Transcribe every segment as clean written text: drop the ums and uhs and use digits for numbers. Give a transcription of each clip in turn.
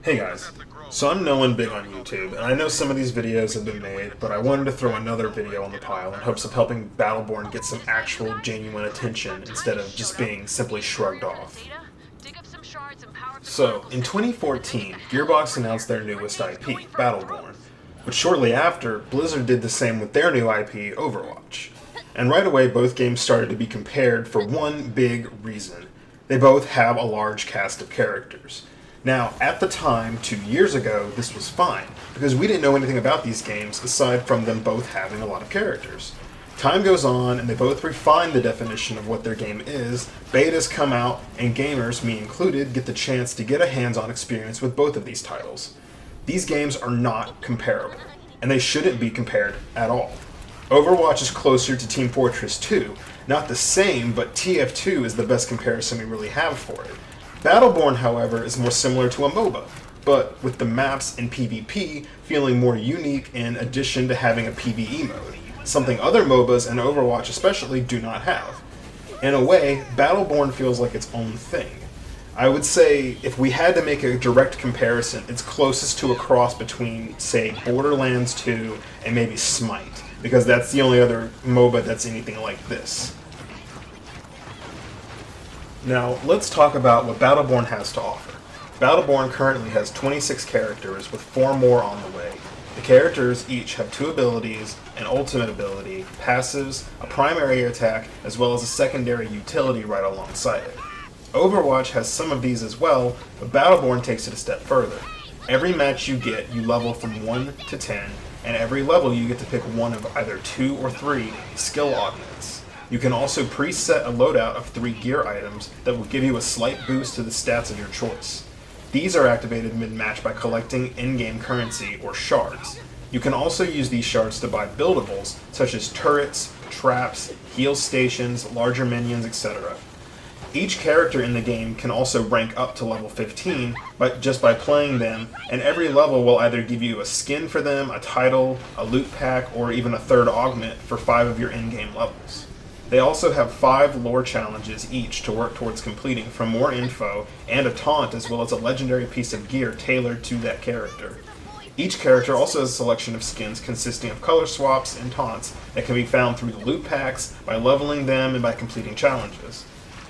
Hey guys, so I'm no one big on YouTube, and I know some of these videos have been made, but I wanted to throw another video on the pile in hopes of helping Battleborn get some actual, genuine attention instead of just being simply shrugged off. So, in 2014, Gearbox announced their newest IP, Battleborn, but shortly after, Blizzard did the same with their new IP, Overwatch. And right away, both games started to be compared for one big reason. They both have a large cast of characters. Now, at the time, 2 years ago, this was fine, because we didn't know anything about these games aside from them both having a lot of characters. Time goes on, and they both refine the definition of what their game is, betas come out, and gamers, me included, get the chance to get a hands-on experience with both of these titles. These games are not comparable, and they shouldn't be compared at all. Overwatch is closer to Team Fortress 2, not the same, but TF2 is the best comparison we really have for it. Battleborn, however, is more similar to a MOBA, but with the maps and PvP feeling more unique in addition to having a PvE mode, something other MOBAs and Overwatch especially do not have. In a way, Battleborn feels like its own thing. I would say if we had to make a direct comparison, it's closest to a cross between, say, Borderlands 2 and maybe Smite, because that's the only other MOBA that's anything like this. Now, let's talk about what Battleborn has to offer. Battleborn currently has 26 characters, with 4 more on the way. The characters each have 2 abilities, an ultimate ability, passives, a primary attack, as well as a secondary utility right alongside it. Overwatch has some of these as well, but Battleborn takes it a step further. Every match you get, you level from 1 to 10, and every level you get to pick one of either 2 or 3 skill augments. You can also preset a loadout of 3 gear items that will give you a slight boost to the stats of your choice. These are activated mid-match by collecting in-game currency, or shards. You can also use these shards to buy buildables, such as turrets, traps, heal stations, larger minions, etc. Each character in the game can also rank up to level 15 just by playing them, and every level will either give you a skin for them, a title, a loot pack, or even a third augment for 5 of your in-game levels. They also have 5 lore challenges each to work towards completing for more info and a taunt, as well as a legendary piece of gear tailored to that character. Each character also has a selection of skins consisting of color swaps and taunts that can be found through the loot packs, by leveling them, and by completing challenges.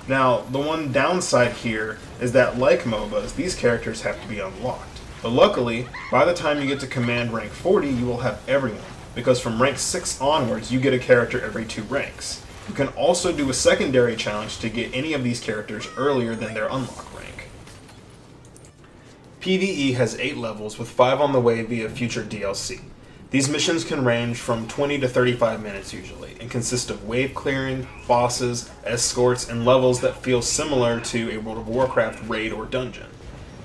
Now, the one downside here is that, like MOBAs, these characters have to be unlocked. But luckily, by the time you get to command rank 40, you will have everyone, because from rank 6 onwards, you get a character every 2 ranks. You can also do a secondary challenge to get any of these characters earlier than their unlock rank. PvE has 8 levels, with 5 on the way via future DLC. These missions can range from 20 to 35 minutes usually, and consist of wave clearing, bosses, escorts, and levels that feel similar to a World of Warcraft raid or dungeon.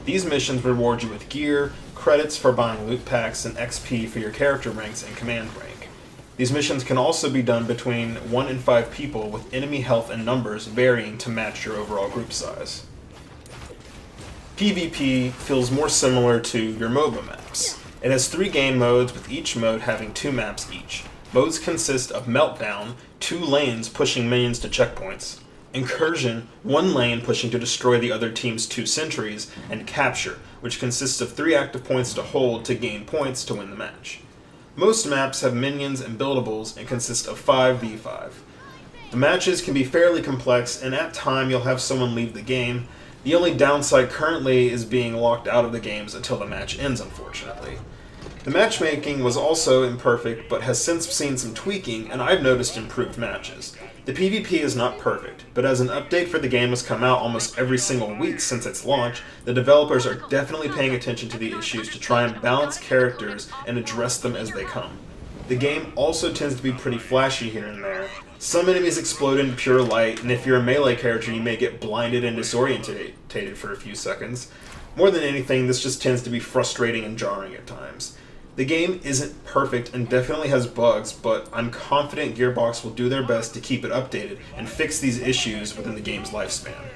These missions reward you with gear, credits for buying loot packs, and XP for your character ranks and command rank. These missions can also be done between 1 and 5 people, with enemy health and numbers varying to match your overall group size. PvP feels more similar to your MOBA maps. It has 3 game modes, with each mode having 2 maps each. Modes consist of Meltdown, 2 lanes pushing minions to checkpoints, Incursion, 1 lane pushing to destroy the other team's 2 sentries, and Capture, which consists of 3 active points to hold to gain points to win the match. Most maps have minions and buildables and consist of 5v5. The matches can be fairly complex, and at time you'll have someone leave the game. The only downside currently is being locked out of the games until the match ends, unfortunately. The matchmaking was also imperfect, but has since seen some tweaking, and I've noticed improved matches. The PvP is not perfect, but as an update for the game has come out almost every single week since its launch, the developers are definitely paying attention to the issues to try and balance characters and address them as they come. The game also tends to be pretty flashy here and there. Some enemies explode into pure light, and if you're a melee character you may get blinded and disorientated for a few seconds. More than anything, this just tends to be frustrating and jarring at times. The game isn't perfect and definitely has bugs, but I'm confident Gearbox will do their best to keep it updated and fix these issues within the game's lifespan.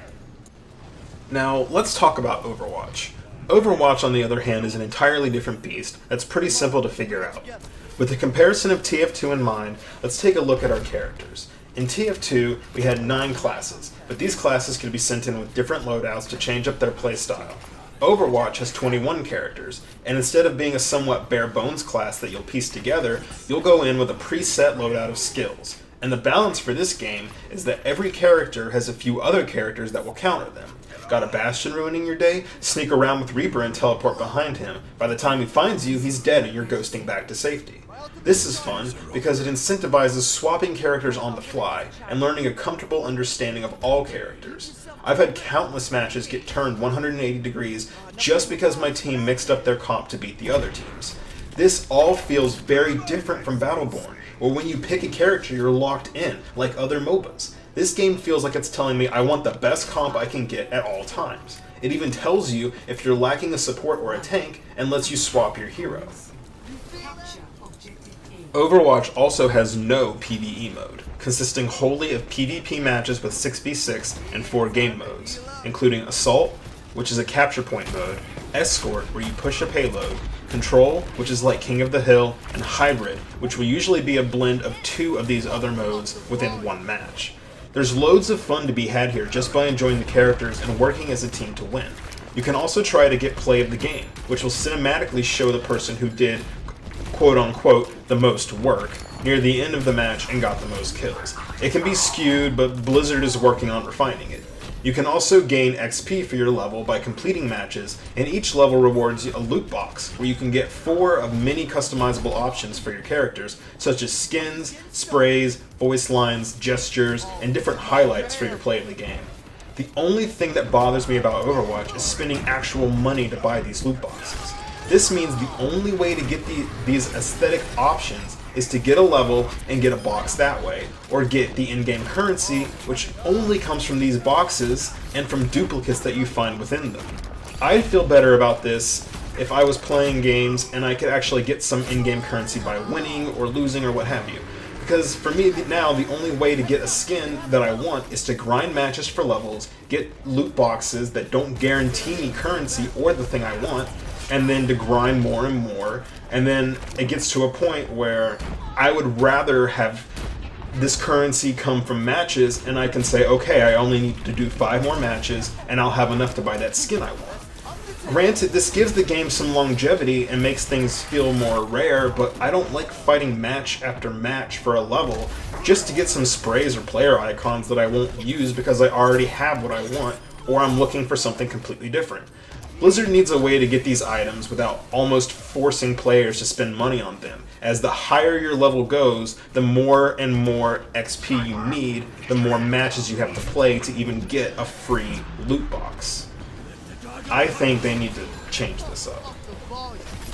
Now, let's talk about Overwatch. Overwatch, on the other hand, is an entirely different beast that's pretty simple to figure out. With the comparison of TF2 in mind, let's take a look at our characters. In TF2, we had 9 classes, but these classes could be sent in with different loadouts to change up their playstyle. Overwatch has 21 characters, and instead of being a somewhat bare-bones class that you'll piece together, you'll go in with a preset loadout of skills. And the balance for this game is that every character has a few other characters that will counter them. Got a Bastion ruining your day? Sneak around with Reaper and teleport behind him. By the time he finds you, he's dead and you're ghosting back to safety. This is fun because it incentivizes swapping characters on the fly and learning a comfortable understanding of all characters. I've had countless matches get turned 180 degrees just because my team mixed up their comp to beat the other teams. This all feels very different from Battleborn, where when you pick a character you're locked in, like other MOBAs. This game feels like it's telling me I want the best comp I can get at all times. It even tells you if you're lacking a support or a tank and lets you swap your hero. Overwatch also has no PvE mode, consisting wholly of PvP matches with 6v6 and 4 game modes, including Assault, which is a capture point mode, Escort, where you push a payload, Control, which is like King of the Hill, and Hybrid, which will usually be a blend of 2 of these other modes within one match. There's loads of fun to be had here just by enjoying the characters and working as a team to win. You can also try to get play of the game, which will cinematically show the person who did quote-unquote the most work near the end of the match and got the most kills. It can be skewed, but Blizzard is working on refining it. You can also gain XP for your level by completing matches, and each level rewards you a loot box, where you can get 4 of many customizable options for your characters, such as skins, sprays, voice lines, gestures, and different highlights for your play of the game. The only thing that bothers me about Overwatch is spending actual money to buy these loot boxes. This means the only way to get these aesthetic options is to get a level and get a box that way, or get the in-game currency, which only comes from these boxes and from duplicates that you find within them. I'd feel better about this if I was playing games and I could actually get some in-game currency by winning or losing or what have you. Because for me now, the only way to get a skin that I want is to grind matches for levels, get loot boxes that don't guarantee me currency or the thing I want, and then to grind more and more, and then it gets to a point where I would rather have this currency come from matches, and I can say, okay, I only need to do 5 more matches, and I'll have enough to buy that skin I want. Granted, this gives the game some longevity and makes things feel more rare, but I don't like fighting match after match for a level just to get some sprays or player icons that I won't use because I already have what I want, or I'm looking for something completely different. Blizzard needs a way to get these items without almost forcing players to spend money on them, as the higher your level goes, the more and more XP you need, the more matches you have to play to even get a free loot box. I think they need to change this up.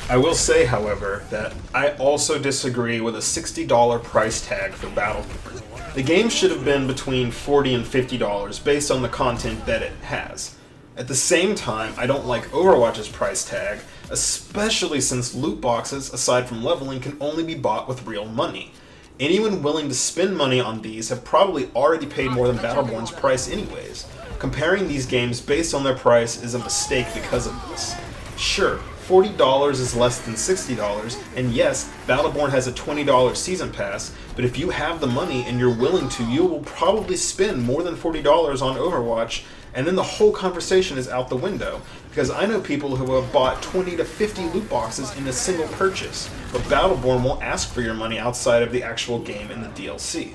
I will say, however, that I also disagree with a $60 price tag for Battleborn. The game should have been between $40 and $50 based on the content that it has. At the same time, I don't like Overwatch's price tag, especially since loot boxes, aside from leveling, can only be bought with real money. Anyone willing to spend money on these have probably already paid more than Battleborn's price anyways. Comparing these games based on their price is a mistake because of this. Sure, $40 is less than $60, and yes, Battleborn has a $20 season pass, but if you have the money and you're willing to, you will probably spend more than $40 on Overwatch, and then the whole conversation is out the window, because I know people who have bought 20 to 50 loot boxes in a single purchase, but Battleborn won't ask for your money outside of the actual game and the DLC.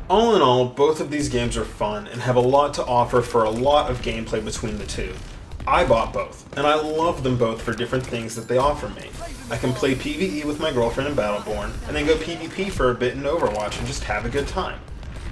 All in all, both of these games are fun and have a lot to offer for a lot of gameplay between the two. I bought both, and I love them both for different things that they offer me. I can play PvE with my girlfriend in Battleborn, and then go PvP for a bit in Overwatch and just have a good time.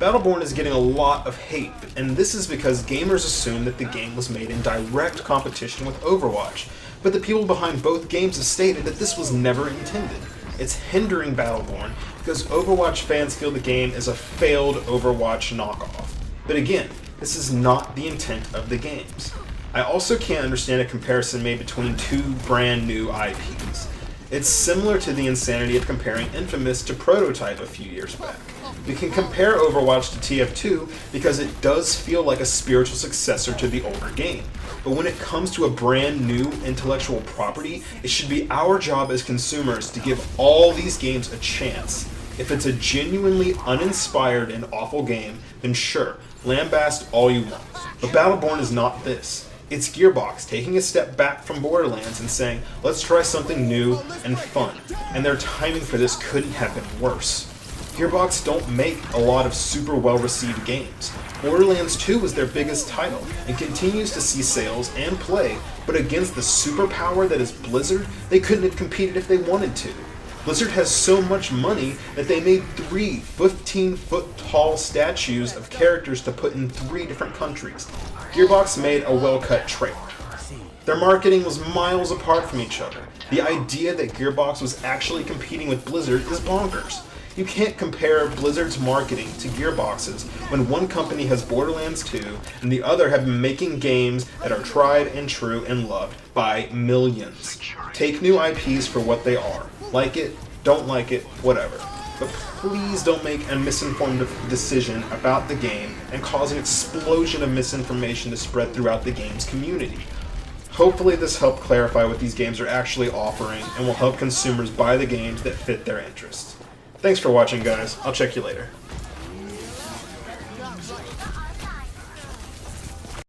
Battleborn is getting a lot of hate, and this is because gamers assume that the game was made in direct competition with Overwatch, but the people behind both games have stated that this was never intended. It's hindering Battleborn because Overwatch fans feel the game is a failed Overwatch knockoff. But again, this is not the intent of the games. I also can't understand a comparison made between 2 brand new IPs. It's similar to the insanity of comparing Infamous to Prototype a few years back. We can compare Overwatch to TF2 because it does feel like a spiritual successor to the older game. But when it comes to a brand new intellectual property, it should be our job as consumers to give all these games a chance. If it's a genuinely uninspired and awful game, then sure, lambast all you want. But Battleborn is not this. It's Gearbox taking a step back from Borderlands and saying, let's try something new and fun, and their timing for this couldn't have been worse. Gearbox don't make a lot of super well-received games. Borderlands 2 was their biggest title, and continues to see sales and play, but against the superpower that is Blizzard, they couldn't have competed if they wanted to. Blizzard has so much money that they made 3 15-foot-tall statues of characters to put in 3 different countries. Gearbox made a well-cut trailer. Their marketing was miles apart from each other. The idea that Gearbox was actually competing with Blizzard is bonkers. You can't compare Blizzard's marketing to Gearbox's when one company has Borderlands 2 and the other have been making games that are tried and true and loved by millions. Take new IPs for what they are. Like it, don't like it, whatever. But please don't make a misinformed decision about the game and cause an explosion of misinformation to spread throughout the game's community. Hopefully this helped clarify what these games are actually offering and will help consumers buy the games that fit their interests. Thanks for watching, guys. I'll check you later.